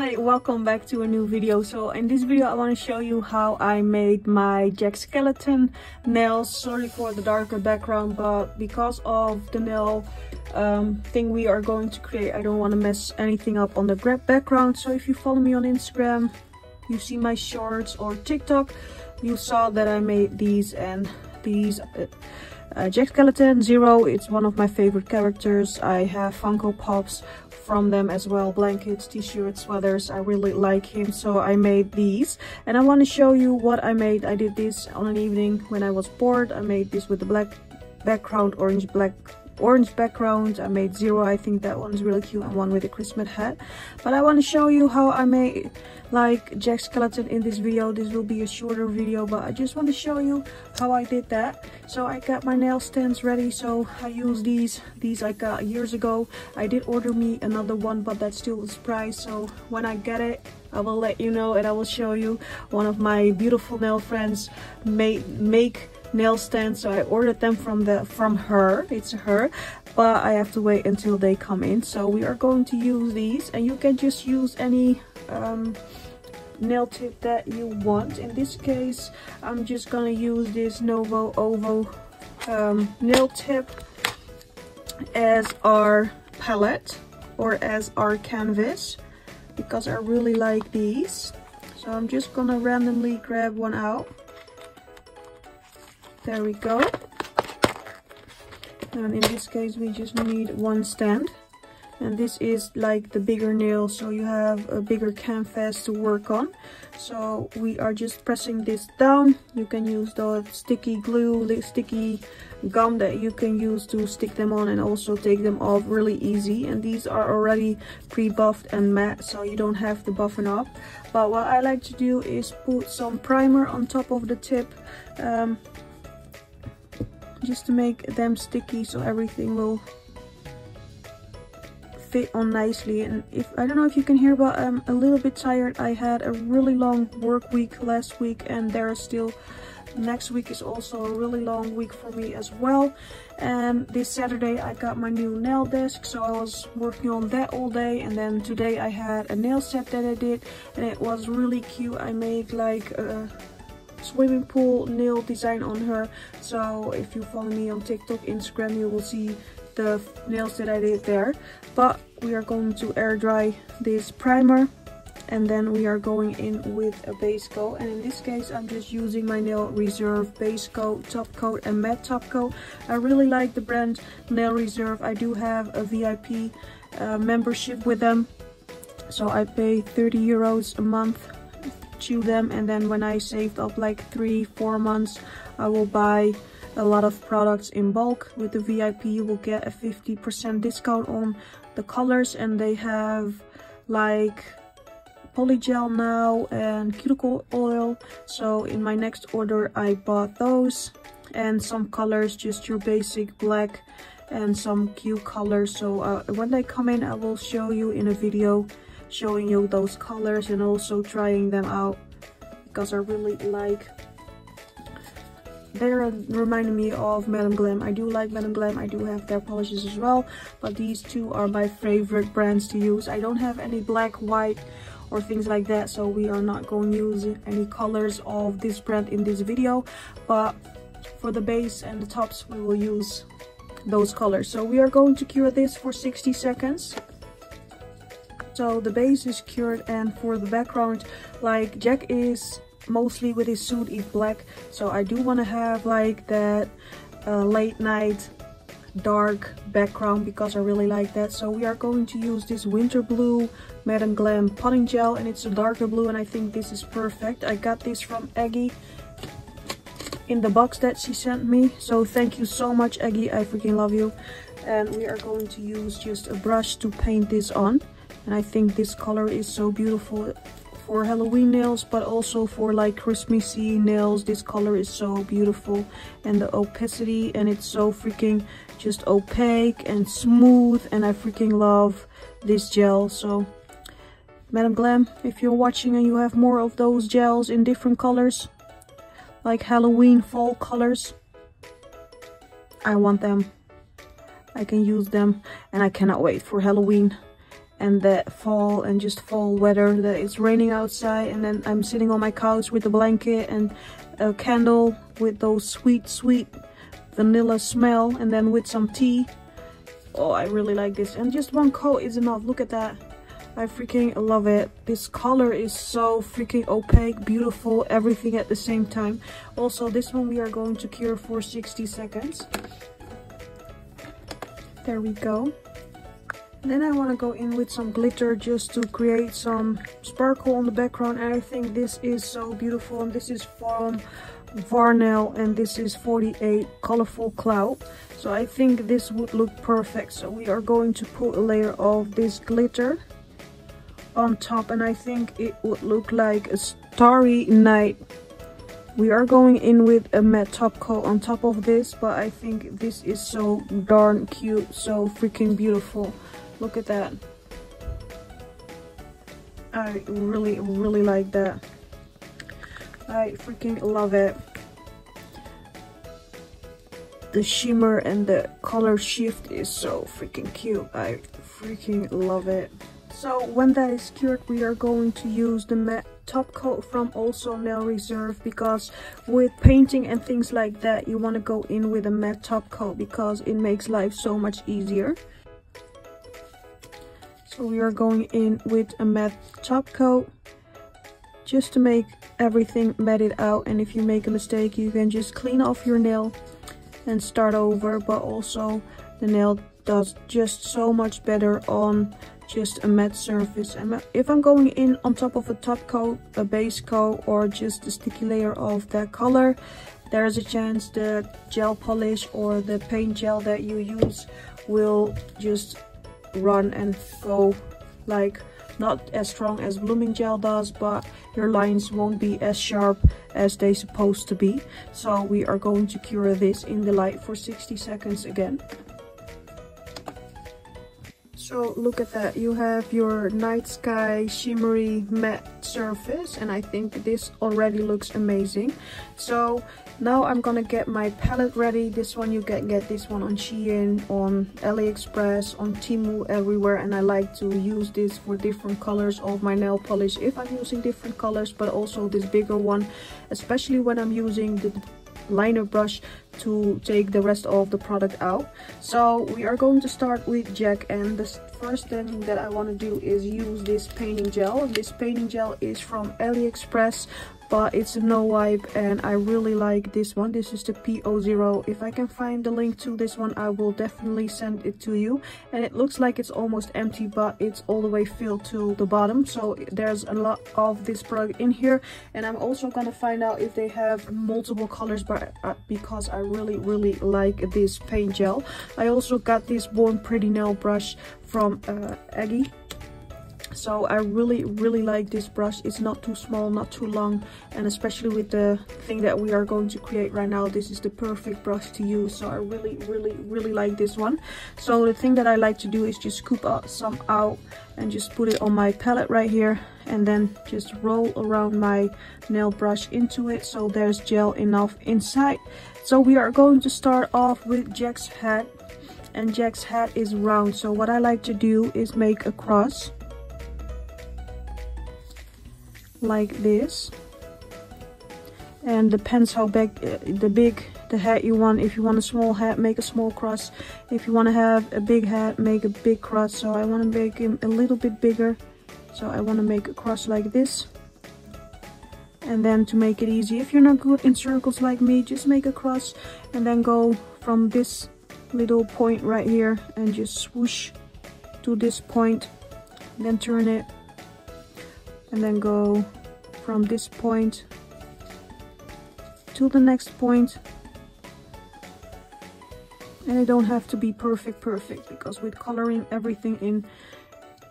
Hi, welcome back to a new video. So in this video I want to show you how I made my Jack Skellington nails. Sorry for the darker background, but because of the nail thing we are going to create, I don't want to mess anything up on the background. So if you follow me on Instagram, you see my shorts, or TikTok, you saw that I made these, and these Jack Skellington Zero, it's one of my favorite characters. I have Funko Pops from them as well, blankets, t-shirts, sweaters. I really like him, so I made these, and I want to show you what I made. I did this on an evening when I was bored. I made this with the black background, orange background. I made Zero, I think that one's really cute, and one with a Christmas hat. But I want to show you how I made like Jack Skellington in this video. This will be a shorter video, but I just want to show you how I did that. So I got my nail stands ready, so I use these I got years ago. I did order me another one, but that's still a surprise, so when I get it I will let you know, and I will show you. One of my beautiful nail friends make nail stands, so I ordered them from her. It's her, but I have to wait until they come in. So we are going to use these, and you can just use any nail tip that you want. In this case I'm just gonna use this Novo nail tip as our palette, or as our canvas, because I really like these. So I'm just gonna randomly grab one out. There we go. And in this case we just need one stand, and this is like the bigger nail, so you have a bigger canvas to work on. So we are just pressing this down. You can use the sticky glue, the sticky gum that you can use to stick them on, and also take them off really easy. And these are already pre-buffed and matte, so you don't have to buff them up. But what I like to do is put some primer on top of the tip, just to make them sticky, so everything will fit on nicely. And I don't know if you can hear, but I'm a little bit tired. I had a really long work week last week, and next week is also a really long week for me as well. And this Saturday I got my new nail desk, so I was working on that all day. And then today I had a nail set that I did, and it was really cute. I made like a swimming pool nail design on her. So if you follow me on TikTok, Instagram, you will see the nails that I did there. But we are going to air dry this primer, and then we are going in with a base coat. And in this case I'm just using my Nail Reserve base coat, top coat, and matte top coat. I really like the brand Nail Reserve. I do have a VIP membership with them, so I pay 30 euros a month to them, and then when I saved up like 3-4 months, I will buy a lot of products in bulk. With the VIP you will get a 50% discount on the colors, and they have like polygel now and cuticle oil. So in my next order I bought those, and some colors, just your basic black, and some cute colors. So when they come in I will show you in a video, showing you those colors and also trying them out, because I really like. They're reminding me of Madame Glam. I do like Madame Glam. I do have their polishes as well, but these two are my favorite brands to use. I don't have any black, white, or things like that, so we are not going to use any colors of this brand in this video. But for the base and the tops we will use those colors. So we are going to cure this for 60 seconds. So the base is cured, and for the background, like Jack is mostly with his suit is black, so I do want to have like that late night dark background, because I really like that. So we are going to use this winter blue Madame Glam potting gel, and it's a darker blue, and I think this is perfect. I got this from Aggie in the box that she sent me, so thank you so much, Aggie. I freaking love you. And we are going to use just a brush to paint this on. And I think this color is so beautiful for Halloween nails, but also for like Christmassy nails. This color is so beautiful, and the opacity, and it's so freaking just opaque and smooth, and I freaking love this gel. So Madame Glam, if you're watching and you have more of those gels in different colors, like Halloween fall colors, I want them. I can use them, and I cannot wait for Halloween. and that fall and just fall weather, that it's raining outside, and then I'm sitting on my couch with a blanket and a candle with those sweet vanilla smell, and then with some tea. Oh, I really like this, and just one coat is enough. Look at that. I freaking love it. This color is so freaking opaque, beautiful, everything at the same time. Also, this one we are going to cure for 60 seconds. There we go. Then I want to go in with some glitter just to create some sparkle on the background, and I think this is so beautiful. And this is from Varnell, and this is 48 Colorful Cloud. So I think this would look perfect. So we are going to put a layer of this glitter on top, and I think it would look like a starry night. We are going in with a matte top coat on top of this, but I think this is so darn cute, so freaking beautiful. Look at that. I really like that. I freaking love it. The shimmer and the color shift is so freaking cute. I freaking love it. So when that is cured, we are going to use the matte top coat from also Nail Reserve, because with painting and things like that, you want to go in with a matte top coat because it makes life so much easier. So we are going in with a matte top coat just to make everything matted out, and if you make a mistake, you can just clean off your nail and start over. But also the nail does just so much better on just a matte surface. And if I'm going in on top of a top coat, a base coat, or just a sticky layer of that color, there's a chance the gel polish or the paint gel that you use will just run and go, like not as strong as blooming gel does, but your lines won't be as sharp as they supposed to be. So we are going to cure this in the light for 60 seconds again. So look at that, you have your night sky shimmery matte surface, and I think this already looks amazing. So now I'm gonna get my palette ready. This one you can get this one on Shein, on AliExpress, on Temu, everywhere, and I like to use this for different colors of my nail polish if I'm using different colors, but also this bigger one, especially when I'm using the liner brush to take the rest of the product out. So we are going to start with Jack, and the first thing that I want to do is use this painting gel. This painting gel is from AliExpress, but it's a no wipe, and I really like this one. This is the P00. If I can find the link to this one, I will definitely send it to you. And it looks like it's almost empty, but it's all the way filled to the bottom, so there's a lot of this product in here. And I'm also gonna find out if they have multiple colors, but because I really like this paint gel. I also got this Born Pretty nail brush from Aggie. So I really like this brush. It's not too small, not too long, and especially with the thing that we are going to create right now, this is the perfect brush to use. So I really like this one. So the thing that I like to do is just scoop out some out and just put it on my palette right here, and then just roll around my nail brush into it so there's gel enough inside. So we are going to start off with Jack's hat, and Jack's hat is round. So what I like to do is make a cross like this, and depends how big the hat you want. If you want a small hat, make a small cross. If you want to have a big hat, make a big cross. So I want to make him a little bit bigger, so I want to make a cross like this. And then to make it easy, if you're not good in circles like me, just make a cross and then go from this little point right here and just swoosh to this point, then turn it, and then go from this point to the next point. And it don't have to be perfect, because with coloring everything in,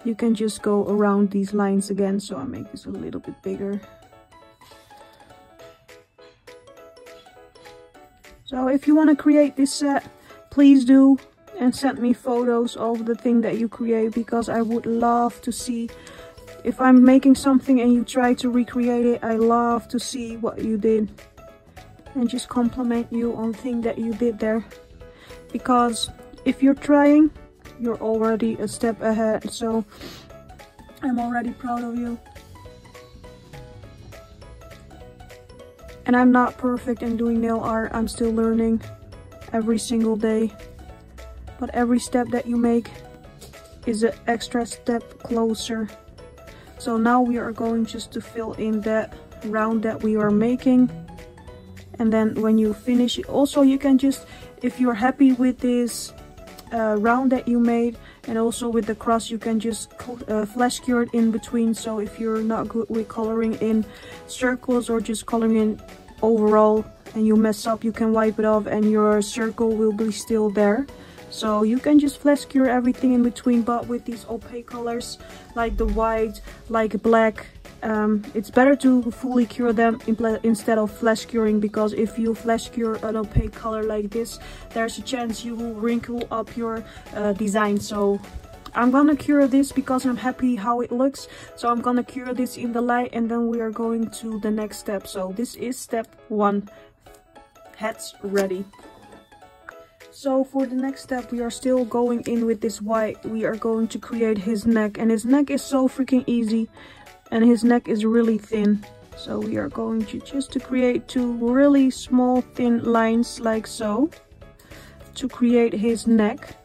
you can just go around these lines again. So I make this a little bit bigger. So if you want to create this set, please do, and send me photos of the thing that you create, because I would love to see. If I'm making something and you try to recreate it, I love to see what you did and just compliment you on the thing that you did there. Because if you're trying You're already a step ahead, so I'm already proud of you. And I'm not perfect in doing nail art. I'm still learning every single day. But every step that you make is an extra step closer. So now we are going just to fill in that round that we are making. And then when you finish it, also you can just, if you're happy with this round that you made and also with the cross, you can just flash cure it in between. So if you're not good with coloring in circles or just coloring in overall and you mess up, you can wipe it off and your circle will be still there. So you can just flash cure everything in between. But with these opaque colors like the white, like black, it's better to fully cure them instead of flash curing, because if you flash cure an opaque color like this, there's a chance you will wrinkle up your design. So I'm gonna cure this because I'm happy how it looks. So I'm gonna cure this in the light and then we are going to the next step. So this is step 1, hats ready. So for the next step, we are still going in with this white. We are going to create his neck, and his neck is so freaking easy. And his neck is really thin, so we are going to just to create 2 really small thin lines like so to create his neck.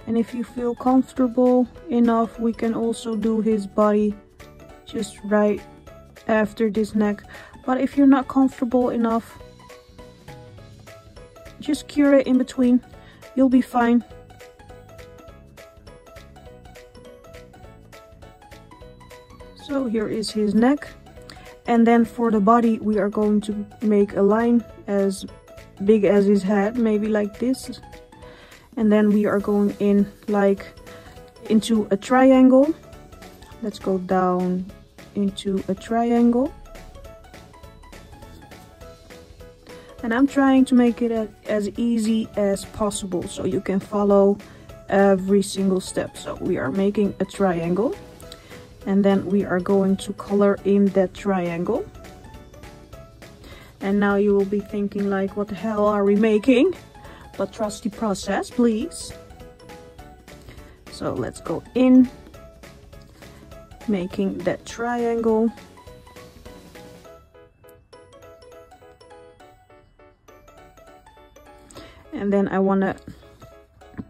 And if you feel comfortable enough, we can also do his body just right after this neck. But if you're not comfortable enough, just cure it in between, you'll be fine. So here is his neck, and then for the body we are going to make a line as big as his head, maybe like this, and then we are going in like into a triangle. Let's go down into a triangle, and I'm trying to make it as easy as possible so you can follow every single step. So we are making a triangle. And then we are going to color in that triangle. And now you will be thinking like, what the hell are we making? But trust the process, please. So let's go in, making that triangle. And then I want to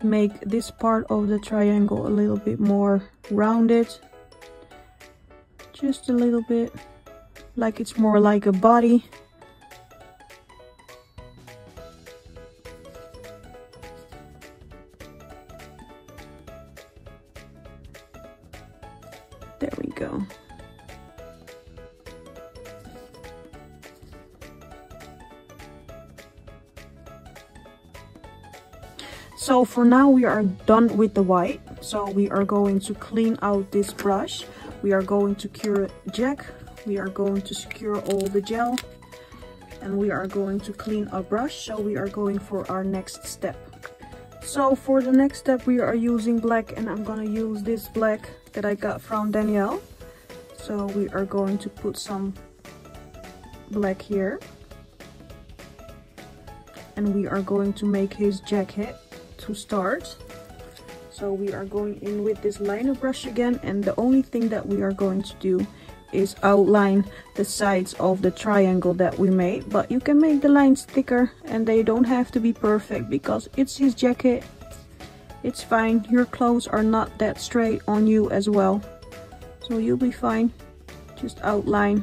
make this part of the triangle a little bit more rounded. Just a little bit, like it's more like a body. There we go. So for now we are done with the white. So we are going to clean out this brush. We are going to cure Jack. We are going to secure all the gel. And we are going to clean our brush. So we are going for our next step. So for the next step we are using black, and I'm gonna use this black that I got from Danielle. So we are going to put some black here. And we are going to make his jacket to start. So we are going in with this liner brush again, and the only thing that we are going to do is outline the sides of the triangle that we made. But you can make the lines thicker and they don't have to be perfect because it's his jacket. It's fine. Your clothes are not that straight on you as well, so you'll be fine. Just outline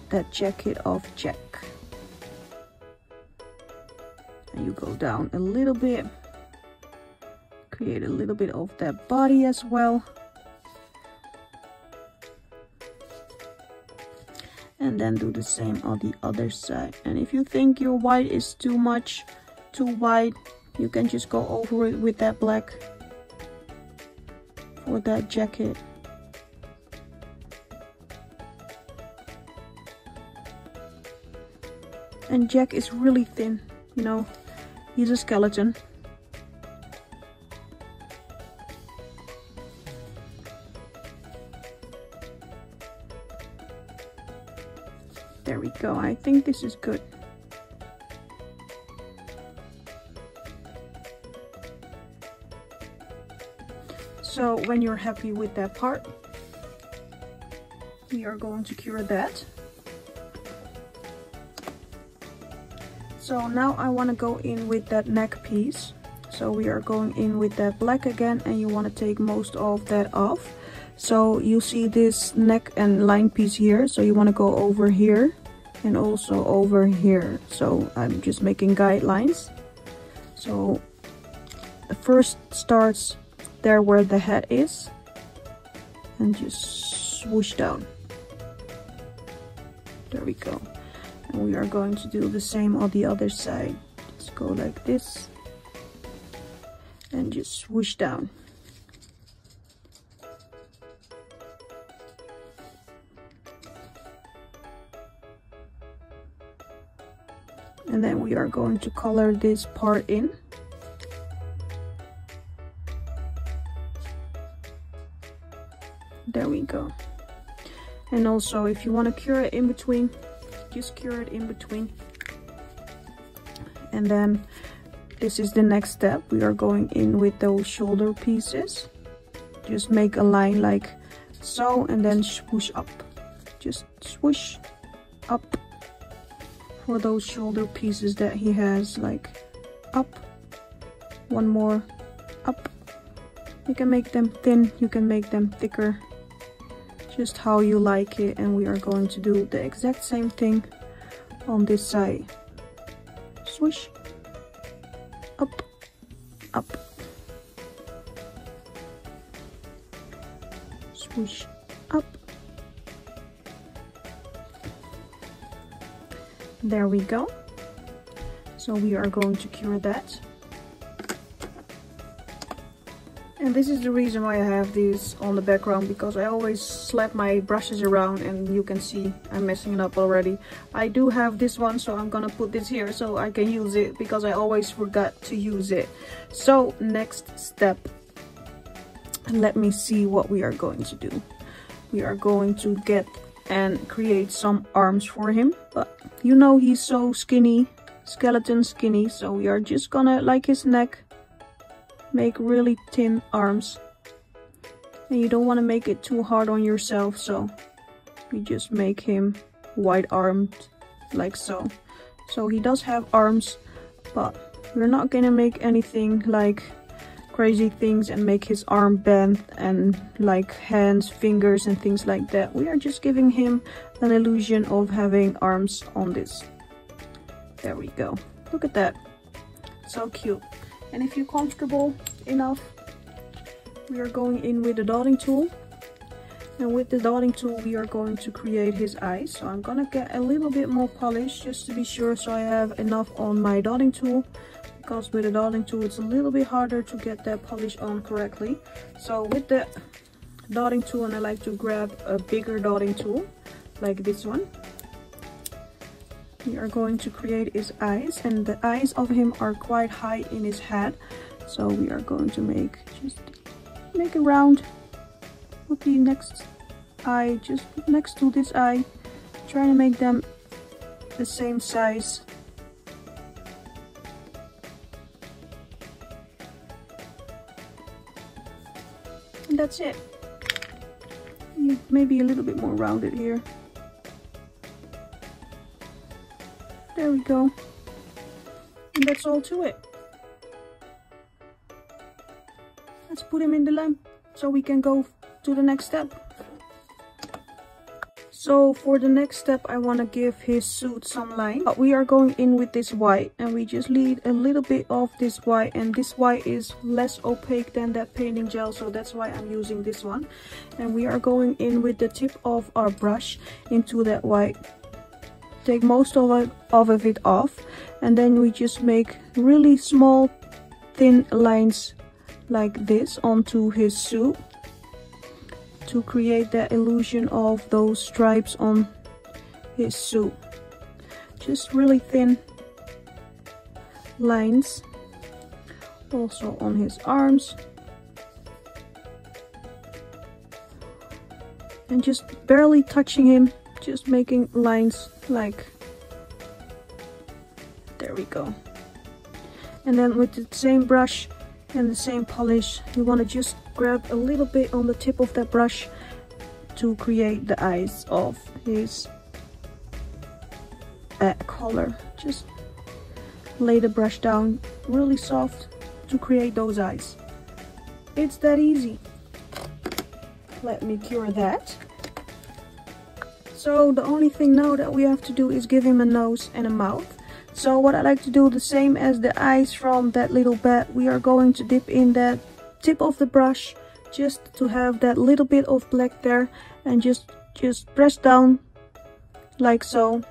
that jacket of Jack. And you go down a little bit. Create a little bit of that body as well. And then do the same on the other side. And if you think your white is too much, too wide, you can just go over it with that black for that jacket. And Jack is really thin, you know, he's a skeleton. There we go. I think this is good. So when you're happy with that part, we are going to cure that. So now I want to go in with that neck piece. So we are going in with that black again, and you want to take most of that off. So you see this neck and line piece here, so you want to go over here and also over here. So I'm just making guidelines. So the first starts there where the head is, and just swoosh down. There we go. And we are going to do the same on the other side. Just go like this and just swoosh down. And then we are going to color this part in. There we go. And also, if you want to cure it in between, just cure it in between. And then this is the next step. We are going in with those shoulder pieces. Just make a line like so, and then swoosh up. Just swoosh up for those shoulder pieces that he has, like up. One more, up. You can make them thin, you can make them thicker, just how you like it. And we are going to do the exact same thing on this side. Swish, up, up, swoosh, up. There we go. So we are going to cure that. And this is the reason why I have these on the background, because I always slap my brushes around and you can see I'm messing it up already. I do have this one, so I'm gonna put this here so I can use it, because I always forgot to use it. So next step, let me see what we are going to do. We are going to get and create some arms for him, but you know he's so skinny, skeleton skinny, so we are just gonna, like his neck, make really thin arms. And you don't want to make it too hard on yourself, so we just make him wide armed like so. So he does have arms, but we're not gonna make anything like crazy things and make his arm bend and like hands, fingers and things like that. We are just giving him an illusion of having arms on this. There we go. Look at that. So cute. And if you're comfortable enough, we are going in with the dotting tool. And with the dotting tool, we are going to create his eyes. So I'm gonna get a little bit more polish just to be sure, so I have enough on my dotting tool. Because with the dotting tool, it's a little bit harder to get that polish on correctly. So with the dotting tool, and I like to grab a bigger dotting tool, like this one. We are going to create his eyes, and the eyes of him are quite high in his head. So we are going to just make a round with the next eye, just next to this eye. Try to make them the same size. And that's it. Maybe a little bit more rounded here. There we go. And that's all to it. Let's put him in the lamp so we can go to the next step. So for the next step, I want to give his suit some line. But we are going in with this white, and we just leave a little bit of this white, and this white is less opaque than that painting gel, so that's why I'm using this one. And we are going in with the tip of our brush into that white. Take most of it off, and then we just make really small thin lines like this onto his suit to create that illusion of those stripes on his suit. Just really thin lines also on his arms, and just barely touching him, just making lines like there we go. And then with the same brush, And the same polish, you want to just grab a little bit on the tip of that brush to create the eyes of his collar. Just lay the brush down really soft to create those eyes. It's that easy. Let me cure that. So the only thing now that we have to do is give him a nose and a mouth. So what I like to do, the same as the eyes from that little bat, we are going to dip in that tip of the brush just to have that little bit of black there, and just press down like so,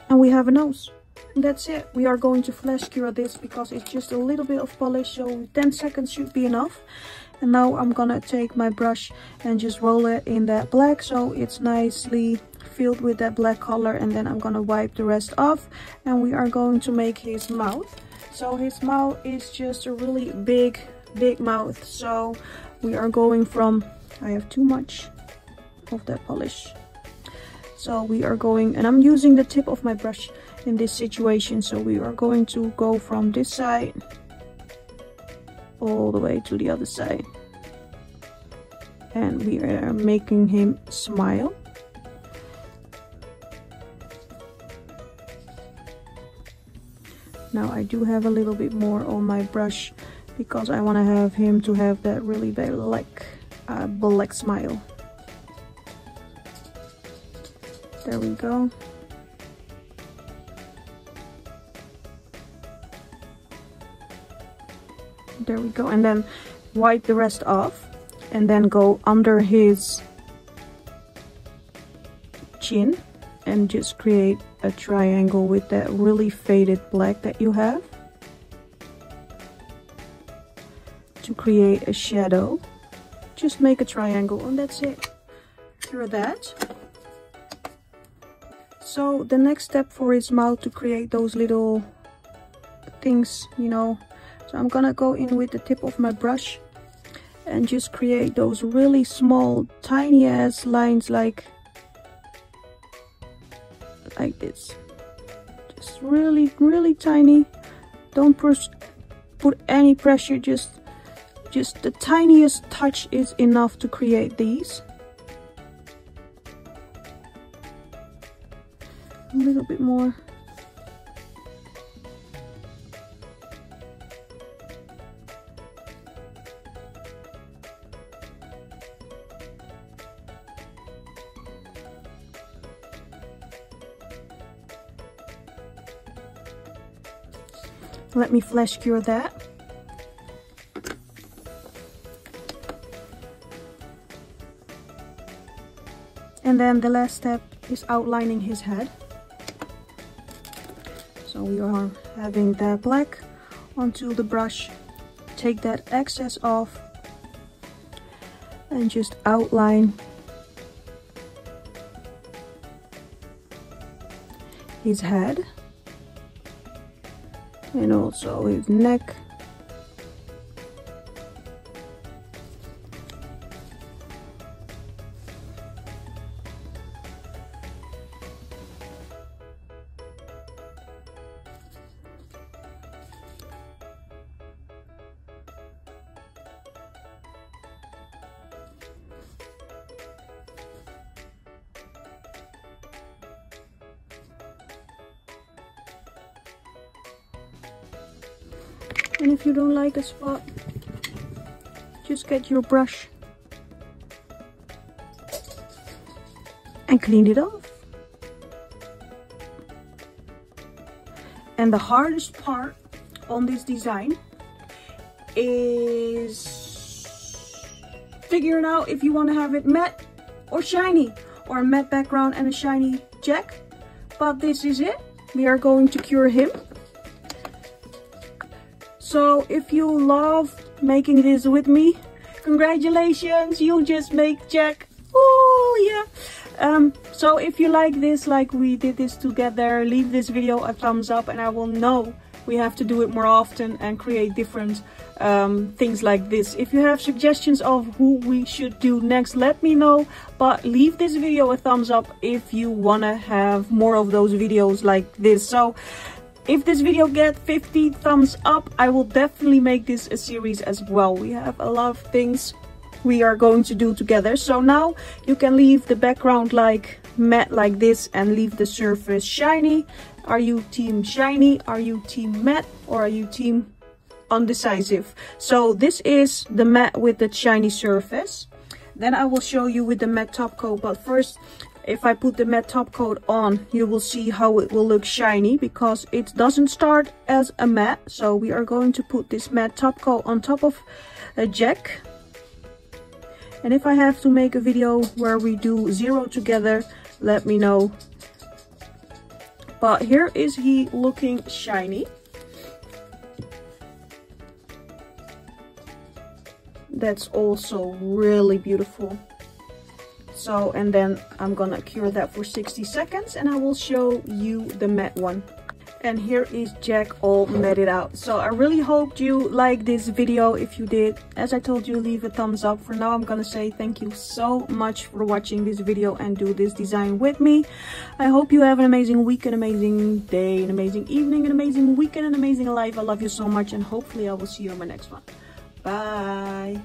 and we have a nose. And that's it. We are going to flash cure this because it's just a little bit of polish, so 10 seconds should be enough. And now I'm gonna take my brush and just roll it in that black so it's nicely filled with that black color, and then I'm gonna wipe the rest off, and we are going to make his mouth. So his mouth is just a really big mouth, so we are going from, I have too much of that polish, so we are going, and I'm using the tip of my brush in this situation, so we are going to go from this side all the way to the other side, and we are making him smile. Now I do have a little bit more on my brush because I want to have him to have that really black smile. There we go. There we go. And then wipe the rest off, and then go under his chin and just create a triangle with that really faded black that you have to create a shadow. Just make a triangle and that's it. Cure that. So the next step for his mouth, to create those little things, you know, so I'm gonna go in with the tip of my brush and just create those really small tiny ass lines like this. Just really tiny. Don't put any pressure, just the tiniest touch is enough to create these. A little bit more. Let me flash cure that. And then the last step is outlining his head. So we are having that black onto the brush. Take that excess off and just outline his head. And also his neck. And if you don't like a spot, just get your brush and clean it off. And the hardest part on this design is figuring out if you want to have it matte or shiny, or a matte background and a shiny jack. But this is it. We are going to cure him. So if you love making this with me, congratulations, you just make Jack. Oh yeah. So if you like this, like we did this together, leave this video a thumbs up, and I will know we have to do it more often and create different things like this. If you have suggestions of who we should do next, let me know. But leave this video a thumbs up if you wanna have more of those videos like this. So if this video gets 50 thumbs up, I will definitely make this a series as well. We have a lot of things we are going to do together. So now you can leave the background like matte like this and leave the surface shiny. Are you team shiny? Are you team matte? Or are you team undecisive? So this is the matte with the shiny surface. Then I will show you with the matte top coat, but first, if I put the matte top coat on, you will see how it will look shiny, because it doesn't start as a matte. So we are going to put this matte top coat on top of a jack. And if I have to make a video where we do 0 together, let me know. But here is he looking shiny. That's also really beautiful. So, and then I'm gonna cure that for 60 seconds and I will show you the matte one. And here is Jack all matted out. So I really hoped you liked this video. If you did, as I told you, leave a thumbs up. For now, I'm gonna say thank you so much for watching this video and do this design with me. I hope you have an amazing week, an amazing day, an amazing evening, an amazing weekend, an amazing life. I love you so much, and hopefully I will see you on my next one. Bye.